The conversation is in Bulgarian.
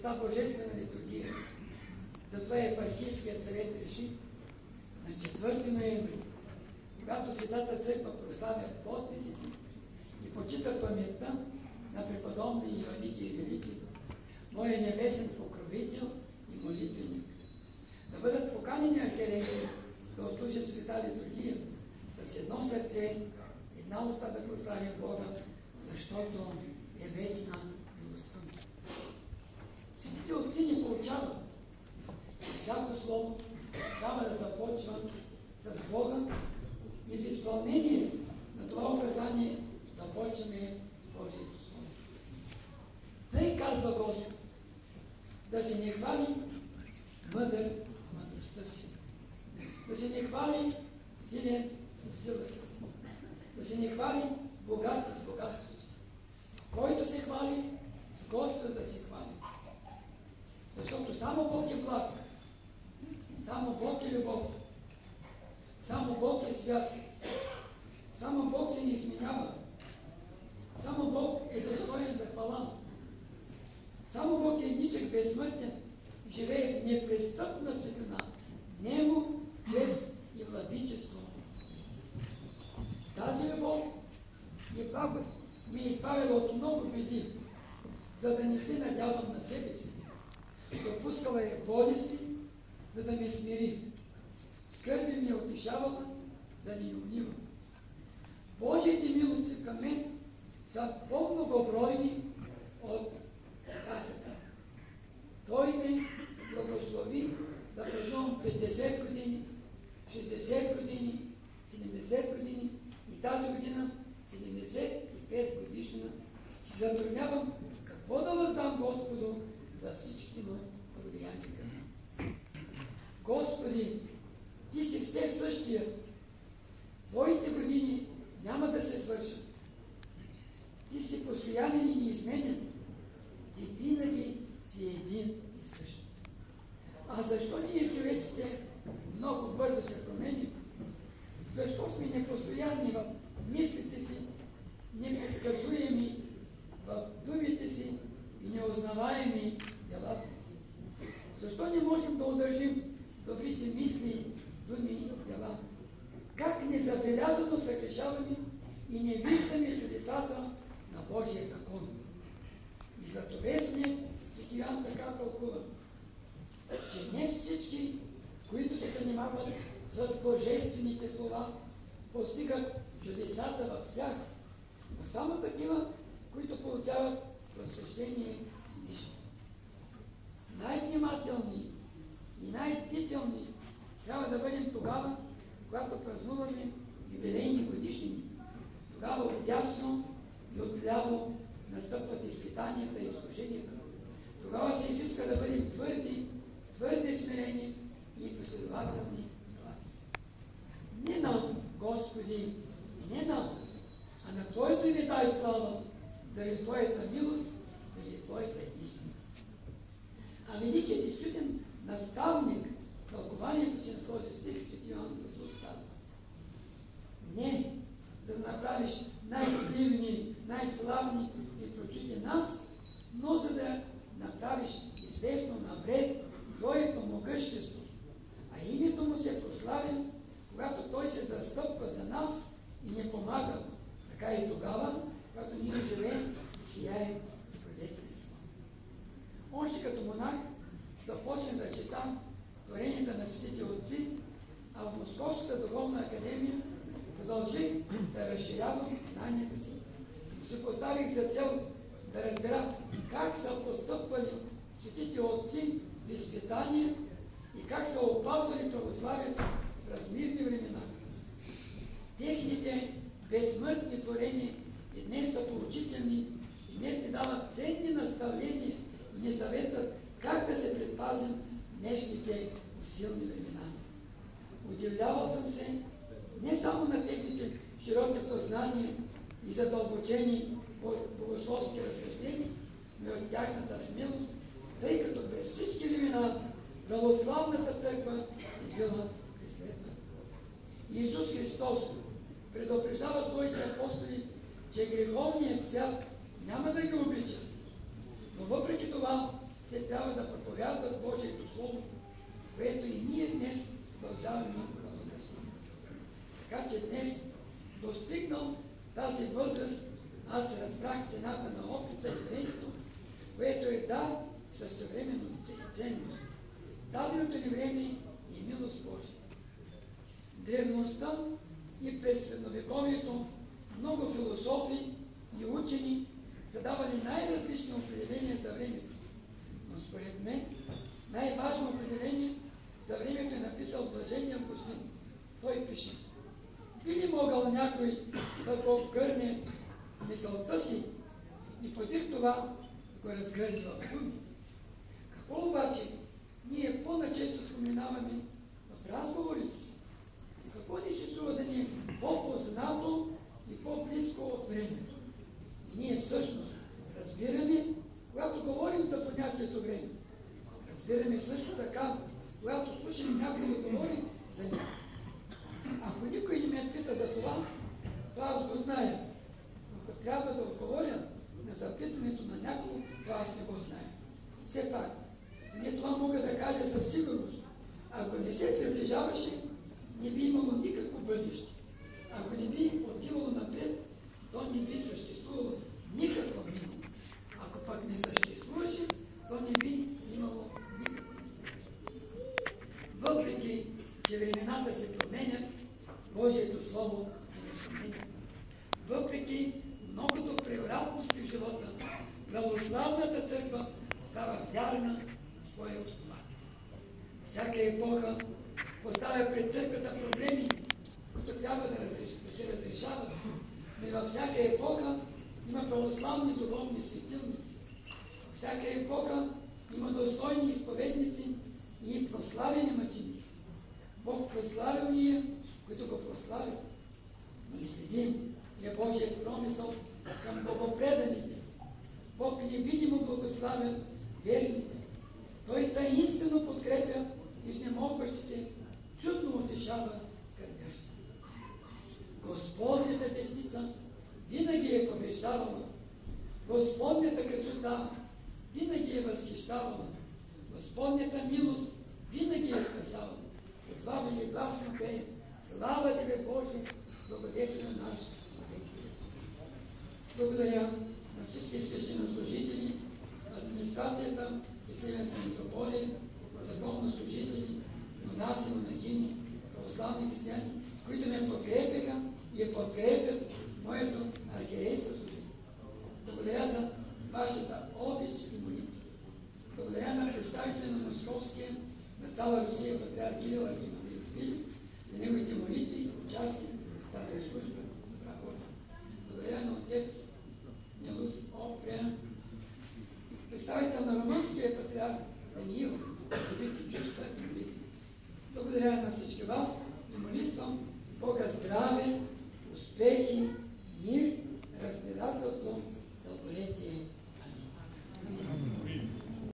Света Божествена литургия. Затова епархийският съвет реши на 4 ноември, когато Светата Църква прославя подписите и почита паметта на преподобни Йоанники и Велики, моя небесен покровител и молитвеник, да бъдат поканени архиереи да отслужим света литургия, да с едно сърце, една уста да прославим Бога, защото е вечна милостта. Светите отци ни получават, че всяко слово трябва да започва с Бога и в изпълнение на това указание започваме Божието Слово. Тъй казва Господ, да се не хвали мъдър с мъдростта си, да се не хвали силен с силата си, да се не хвали богат с богатството си. Който се хвали, с Господ да се хвали. Защото само Бог е благ, само Бог е любов, само Бог е свят, само Бог се не изменява, само Бог е достоен за хвала, само Бог е едничък, безсмъртен, живее в непрестъпна светлина, немо, чест и владичество. Тази любов и благост ми е избавила от много беди, за да не се надявам на себе си. Допускала е болести, за да ме смири. Скърби ми е утешавала, за да не унивам. Божиите милости към мен са по-многобройни от касата. Той ме благослови да празнувам 50 години, 60 години, 70 години и тази година 75 годишнина. Се затруднявам какво да въздам Господу за всичките му благодеяния към мен. Господи, Ти си все същия. Твоите години няма да се свършат. Ти си постоянен и неизменен. Ти винаги си един и същ. А защо ние, човеците, много бързо се променим? Защо сме непостоянни в мислите си, непредсказуеми в думите си и неузнаваеми делата си? Защо не можем да удържим добрите мисли, думи и дела? Как незабелязано съгрешаваме и не виждаме чудесата на Божия закон? И златовесният Свети Йоан така тълкува, че не всички, които се занимават с божествените слова, постигат чудесата в тях, но само такива, които получават просвещение с мишка. Най-внимателни и най-бдителни трябва да бъдем тогава, когато празнуваме юбилейни годишнини. Тогава отдясно и отляво настъпват изпитанията и изкушенията. Тогава се изиска да бъдем твърди смирени и последователни в това. Не нам, Господи, не нам, а на Твоето име дай слава, заради Твоята милост, заради Твоята истина. А великият и чуден наставник, тълкованието си на този стих, Свети Йоан Златоуст казва: не за да направиш най-сливни, най-славни и прочути нас, но за да направиш известно навред Твоето могъщество, а името му се прославя, когато Той се застъпва за нас и не помага, така и тогава, когато ние живеем и сияем в продетелен живот. Още като монах започнах да четам творенията на светите отци, а в Московската духовна академия продължих да разширявам знанията си, като се поставих за цел да разбера как са постъпвали светите отци в изпитания и как са опазвали православието в размирни времена. Техните безсмъртни творения и днес са поучителни, и днес ни дават ценни наставления и ни съветват как да се предпазим в днешните усилни времена. Удивлявал съм се не само на техните широки познания и задълбочени богословски разсъждения, но и от тяхната смелост, тъй като през всички времена православната църква е била безсмъртна. Иисус Христос предупреждава своите апостоли, че греховният свят няма да ги обича, но въпреки това те трябва да проповядват Божието Слово, което и ние днес продължаваме да слушаме. Така че днес, достигнал тази възраст, аз разбрах цената на опита и времето, което е дар същевременно ценност. Даденото ни време и милост Божия. Древността и през средновековието много философи и учени са давали най-различни определения за времето. Но според мен най-важно определение за времето е написал Блажения Августин. Той пише: би ли могъл някой да го гърне мисълта си и подир това го разгърне в думи? Какво обаче ние по-начесто споменаваме в разговорите си? Какво ни се струва да ни е по-познато и по-близко от времето? И ние всъщност разбираме, когато говорим за понятието време. Разбираме също така, когато слушаме някой да говори за него. Ако никой не ме пита за това, то аз го зная. Но ако трябва да отговоря на запитването на някого, то аз не го зная. Все пак, не това мога да кажа със сигурност. Ако не се приближаваше, не би имало никакво бъдеще. Ако не би отивало напред, то не би съществувало никакво минало. Ако пък не съществуваше, то не би имало никакво настояще. Въпреки че времената се променят, Божието Слово се не променя. Въпреки многото превратности в живота, православната църква остава вярна на своя основател. Всяка епоха поставя пред църквата проблеми, които трябва да се разрешават. Но и във всяка епоха има православни духовни светилници. Във всяка епоха има достойни изповедници и прославени мъченици. Бог прославил ние, които го прославят. Ние следим и е Божият промисъл към богопреданите. Бог невидимо благославя верните. Той таинствено подкрепя изнемогващите, чудно утешава скърбящите. Господнята десница винаги е побеждавала. Господнята красота винаги е възхищавала. Господнята милост винаги е спасавала. И това велигласно пее: слава Тебе, Боже, благодетелю наш. Благодаря на всички свещенослужители, администрацията и Сливенска митрополия, законослужители, монаси, монахини, православни християни, които ме подкрепяха и подкрепят моето архиерейско служение. Благодаря за вашата обич и молитва. Благодаря на представителя на Московския, на цяла Русия, патриарх Кирил, архимандрит Филип, за неговите молитви и участие в тази служба. Добра воля. Благодаря на отец Нелус Опря, представител на румънския патриарх Даниил, велики чувства и молитви. Благодаря на всички вас и молитвам Бога здраве, успехи